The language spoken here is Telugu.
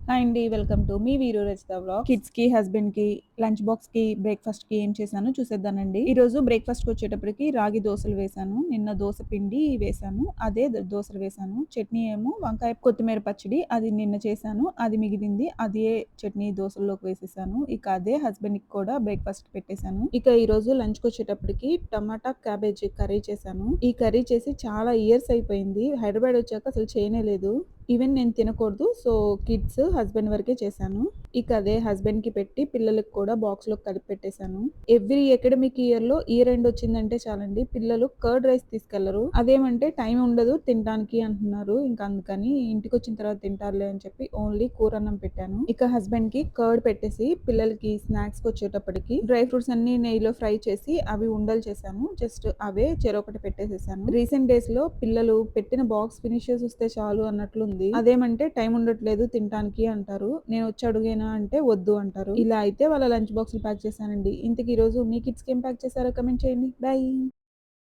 హాయ్ అండి. వెల్కమ్ టు మీ వీరు రచిత వ్లాగ్స్. కిడ్స్‌కి, హస్బెండ్‌కి, లంచ్ బాక్స్‌కి, బ్రేక్‌ఫాస్ట్‌కి ఏం చేశానో చూసేద్దానండి. ఈరోజు బ్రేక్‌ఫాస్ట్‌కొచ్చేటప్పటికి రాగి దోసలు వేశాను. నిన్న దోస పిండి వేశాను. అదే దోసలు వేశాను. చట్నీ ఏమో వంకాయ, కొత్తిమీర పచ్చడి అది నిన్న చేశాను. అది మిగిలింది. అదే చట్నీ దోసల్లోకి వేసేసాను. ఇక అదే హస్బెండ్‌కి కూడా బ్రేక్‌ఫాస్ట్‌కి పెట్టేశాను. ఇక ఈరోజు లంచ్‌కొచ్చేటప్పటికి టమాటా, క్యాబేజీ కర్రీ చేశాను. ఈ కర్రీ చేసి చాలా ఇయర్స్ అయిపోయింది. హైదరాబాద్ వచ్చాక అసలు చేయనే లేదు. ఈవెన్ నేను తినకూడదు. సో, కిడ్స్, హస్బెండ్ వరకే చేశాను. ఇక అదే హస్బెండ్‌కి పెట్టి పిల్లలకి కూడా బాక్స్‌లోకి కలిపి పెట్టేశాను. ఎవ్రీ అకాడమిక్ ఇయర్‌లో ఇయర్ ఎండ్ వచ్చిందంటే చాలండి పిల్లలు కర్డ్ రైస్ తీసుకెళ్లరు. అదేమంటే టైం ఉండదు తినడానికి అంటున్నారు. ఇంక అందుకని ఇంటికొచ్చిన తర్వాత తింటారులే అని చెప్పి ఓన్లీ కూరన్నం పెట్టాను. ఇక హస్బెండ్‌కి కర్డ్ పెట్టేసి పిల్లలకి స్నాక్స్‌కొచ్చేటప్పటికి డ్రై ఫ్రూట్స్ అన్నీ నెయ్యిలో ఫ్రై చేసి అవి ఉండలు చేశాను. జస్ట్ అవే చెరొకటి పెట్టేసేసాను. రీసెంట్ డేస్‌లో పిల్లలు పెట్టిన బాక్స్ ఫినిష్ చేసొస్తే చాలు అన్నట్లుంది. అదేమంటే టైం ఉండట్లేదు తినటానికి అంటారు. నేనొచ్చి అడుగేనా అంటే వద్దు అంటారు. ఇలా అయితే వాళ్ళ లంచ్ బాక్స్‌లు ప్యాక్ చేశానండి. ఇంతకీ ఈరోజు మీ కిడ్స్‌కి ఏం ప్యాక్ చేశారో కామెంట్ చేయండి. బై.